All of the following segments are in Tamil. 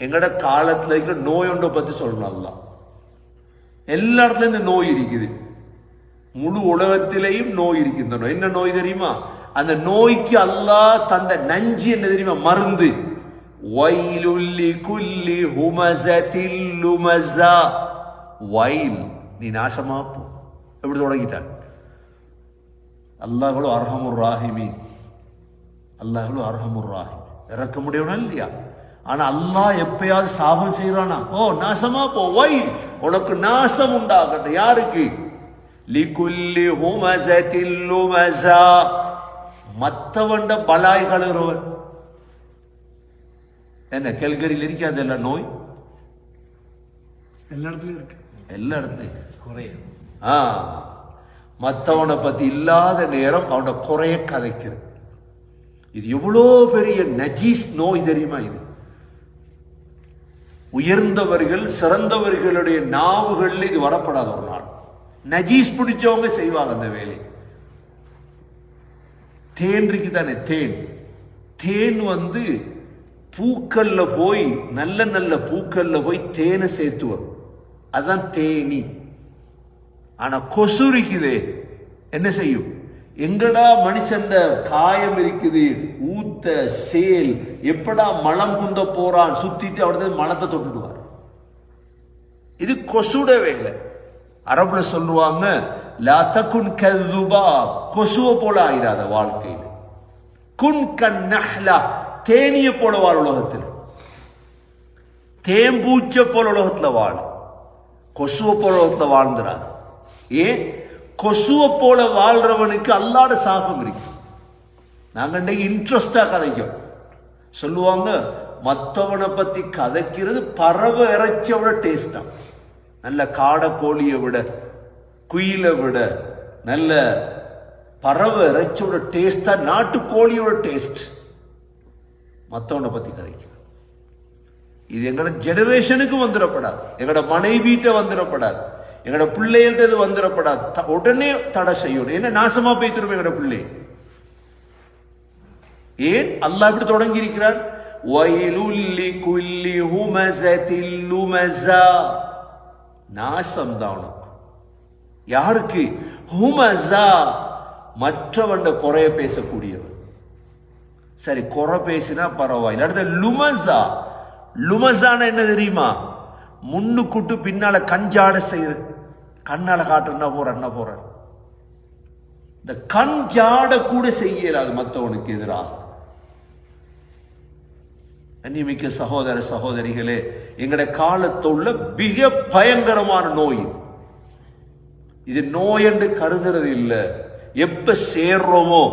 எங்கட காலத்துல இருக்கிற நோய் ஒன்றை பத்தி சொல்லணும். அல்லாஹ் எல்லா இடத்துல இந்த நோய் இருக்குது. முழு உலகத்திலேயும் நோய் இருக்கின்றன. என்ன நோய் தெரியுமா? அந்த நோய்க்கு அல்லாஹ் தந்த நஞ்சு என்ன தெரியுமா? மருந்து. வைலுல்லி குல்லி ஹுமஸத்தில் லுமஸா. வைல், நீ நாசமா போ. எப்படி தொடங்கிட்டான்? அல்லாஹ்வுல் அர்ஹமுர் ராஹிமீன். அல்லாஹ்வுல் அர்ஹமுர் ராஹிம், இறக்க முடியணும் இல்லையா? ஆனா அல்லாஹ் எப்பயாவது சாபம் செய்யறானா? ஓ நாசமா போ, வைல், உனக்கு நாசம் உண்டாகட்டும். யாருக்கு? லிகுல்லி ஹுமஸத்தில் லுமஸா, மத்தவண்ட பலாய் கழுறவர். என்ன கெல்கரியில் இருக்காது எல்லா நோய்? எல்லா இடத்துலயும் இருக்கு. எல்லா இடத்துலயும் குறைய. மற்றவனை பத்தி இல்லாத நேரம் அவனோட குறைய கதைக்கிறது. இது எவ்வளோ பெரிய நஜீஸ் நோய் தெரியுமா? இது உயர்ந்தவர்கள் சிறந்தவர்களுடைய நாவுகள் இது வரப்படாத ஒரு நாள். நஜீஸ் பிடிச்சவங்க செய்வாங்க அந்த வேலை. தேன் இருக்கு தானே, தேன். தேன் பூக்கள்ல போய் நல்ல நல்ல பூக்கள்ல போய் தேனை சேர்த்து வரும். அதுதான் தேனி. ஆனா கொசு இருக்குதே, என்ன செய்யும்? எங்கடா மனுஷன் காயம் இருக்குது, ஊத்த சேல், எப்படா மலம் குந்த போறான் சுத்திட்டு அவரது மனத்தை தொட்டுடுவார். இது கொசுட வேலை. அரபுல சொல்லுவாங்க, லா தகுன் கதுபா, கொசுவ போல ஆயிராத வாழ்க்கையில். குன் கன்னஹ்லா, தேனிய போல வாழ் உலகத்தில். தேம்பூச்ச போல உலகத்துல வாழ, கொசுவ போல உலகத்துல வாழ்ந்துடாது. ஏன்? கொசுவ போல வாழ்றவனுக்கு அல்லாட சாபம் இருக்கு. நாங்க இன்னைக்கு இன்ட்ரெஸ்டா கதைக்கும். சொல்லுவாங்க, மற்றவனை பத்தி கதைக்கிறது பறவை இறைச்சியோட டேஸ்டா. நல்ல காடை கோழியை விட, குயிலை விட நல்ல பறவை இறைச்சியோட டேஸ்டா நாட்டுக்கோழியோட டேஸ்ட் மற்றவனை பத்தி கதைக்கிறது. இது எங்கட ஜெனரேஷனுக்கு வந்துடப்படாது, எங்கட மனைவிட்ட வந்துடப்படாது, எங்கட பிள்ளைகள்ட்ட வந்துடப்படாது. உடனே தடை செய்யணும். என்ன நாசமா போய்த்திருப்போம் எங்கட பிள்ளை. ஏன் அல்லாஹ் இப்படி தொடங்கி இருக்கிறான்? வைலுல்லி குல்லி ஹுமஸத்தில் லுமஸா, நாசம் தான் உனக்கு. யாருக்கு? ஹுமஸா, மற்றவண்ட குறைய பேசக்கூடியவர். சரி, குறை பேசினா பரவாயில்ல. அடுத்த லுமஸா. லுமஸான என்ன தெரியுமா? முன்னுக்குட்டு பின்னால கஞ்சாட செய்யறது. கண்ணால காட்டுனா போற இந்த கஞ்சாட கூட செய்யலாது மற்றவனுக்கு எதிராக. அந்நியமிக்க சகோதர சகோதரிகளே, எங்கட காலத்துள்ள மிக பயங்கரமான நோய் இது. நோய் என்று கருதுறது இல்லை. எப்ப சேர்றோமோ,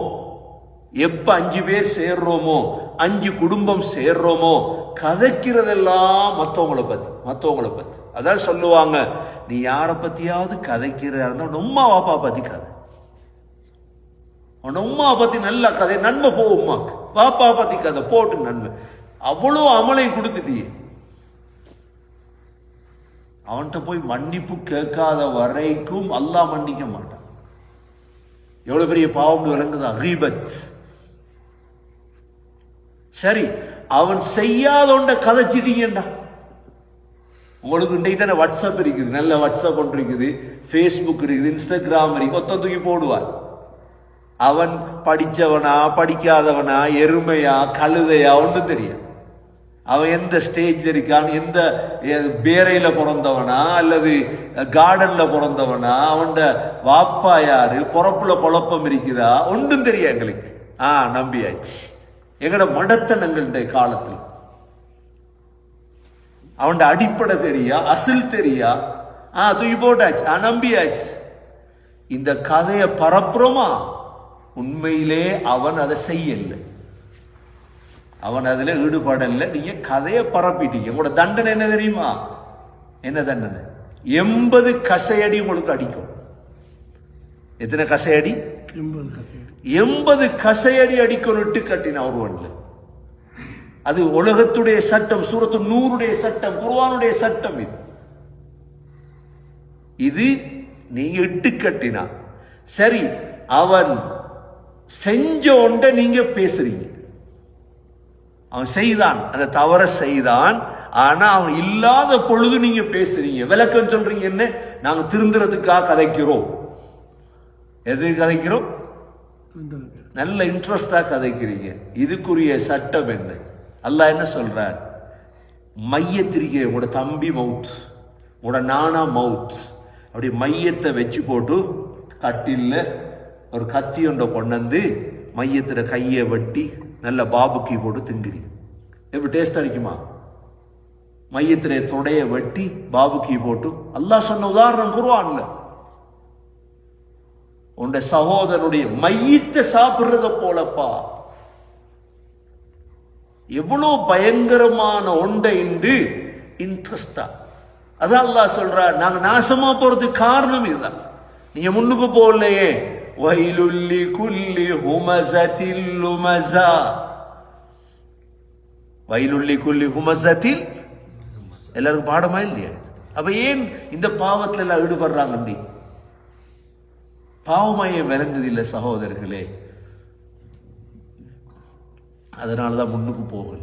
எப்ப 5 பேர் சேர்றோமோ, 5 குடும்பம் சேர்றோமோ, கதைக்கிறதெல்லாம் மற்றவங்களை பத்தி. அதான் சொல்லுவாங்க, நீ யாரை பத்தியாவது கதைக்கிறதா இருந்தா உம்மா வாப்பா பத்தி கதை. உம்மா பத்தி நல்ல கதை, நன்மை போ. உம்மாக்கு பாப்பா பத்தி கதை போட்டு நன்மை. அவ்வளோ அமலை கொடுத்துட்டியே. அவன்கிட்ட போய் மன்னிப்பு கேட்காத வரைக்கும் அல்லாஹ் மன்னிக்க மாட்டான். எவ்வளவு பெரிய பாவம் விளங்குது, அகீபத். சரி, அவன் செய்யாதோண்ட கதைச்சிட்டீங்கடா. உங்களுக்கு இன்றைக்கு தானே வாட்ஸ்அப் இருக்குது, நல்ல வாட்ஸ்அப் ஒன்று இருக்குது, ஃபேஸ்புக் இருக்குது, இன்ஸ்டாகிராம் இருக்குது. ஒத்த தூக்கி போடுவான். அவன் படித்தவனா படிக்காதவனா, எருமையா கழுதையா ஒன்றும் தெரியாது. அவன் எந்த ஸ்டேஜ்ல இருக்கான், எந்த பேரையில பிறந்தவனா அல்லது கார்டன்ல பிறந்தவனா, அவன் வாப்பா யாரு, பொறப்புல குழப்பம் இருக்குதா, ஒன்றும் தெரியாது எங்களுக்கு. நம்பியாச்சு. எங்கட மடத்தனங்களுடைய காலத்தில் அவன் அடிப்படை தெரியா, அசில் தெரியா, தூக்கி போட்டாச்சு, நம்பியாச்சு. இந்த கதையை பரப்புறோமா? உண்மையிலே அவன் அதை செய்யல, அவன் அதுல ஈடுபடல. நீங்க கதையை பரப்பிட்டீங்க. உங்களோட தண்டனை என்ன தெரியுமா? என்ன தண்டனை? 80 கசையடி உங்களுக்கு அடிக்கும். எத்தனை கசையடி? 80 கசையடி அடிக்கொண்டு கட்டின ஒருவன்ல. அது உலகத்துடைய சட்டம், சூரத்து நூறுடைய சட்டம், குர்ஆனுடைய சட்டம். இது நீங்க இட்டு கட்டினா சரி. அவன் செஞ்ச ஒன்றை நீங்க பேசுறீங்க. அவன் செய்தான், அந்த தவற செய்தான். ஆனா அவன் இல்லாத பொழுது நீங்க பேசுறீங்க, விளக்கம் சொல்றீங்க. என்ன? நாங்க திருந்துறதுக்காக கதைக்கிறோம். எது கதைக்கிறோம்? நல்ல இன்ட்ரெஸ்டா கதைக்கிறீங்க. இதுக்குரிய சட்டம் என்ன? அல்லாஹ் என்ன சொல்றார்? மையத்திரிக்கை, உங்களோட தம்பி மவுத், உங்களோட நானா மவுத், அப்படி மையத்தை வச்சு போட்டு கட்டில்ல ஒரு கத்தி ஒன்றை கொண்டு வந்து மையத்துல கையை வெட்டி நல்ல பாபுக்கி போட்டு திங்குறி. எப்படி டேஸ்ட் அடிக்குமா? மையத்திலே தொடைய வெட்டி பாபுக்கி போட்டு. அல்லாஹ் சொன்ன உதாரணம் குர்ஆன்ல. உண்ட சகோதரனுடைய மையத்தை சாப்பிடுறத போலப்பா. எவ்வளவு பயங்கரமான ஒன்றை இன்று இன்ட்ரெஸ்டா. அதான் அல்லாஹ் சொல்றார், நாங்க நாசமா போறதுக்கு காரணம் இதுதான். நீங்க முன்னுக்கு போகலையே. வயலுல்லி குல்லி ஹுமஸத்தில் லுமஸா, வயலுல்லி குல்லி ஹுமஸத்தில். எல்லாருக்கும் பாடமா இல்லையா? அப்ப ஏன் இந்த பாவத்துல எல்லாம் ஈடுபடுறாங்க? பாவமாயே விளங்குதில்லை சகோதரர்களே. அதனாலதான் முன்னுக்கு போகல.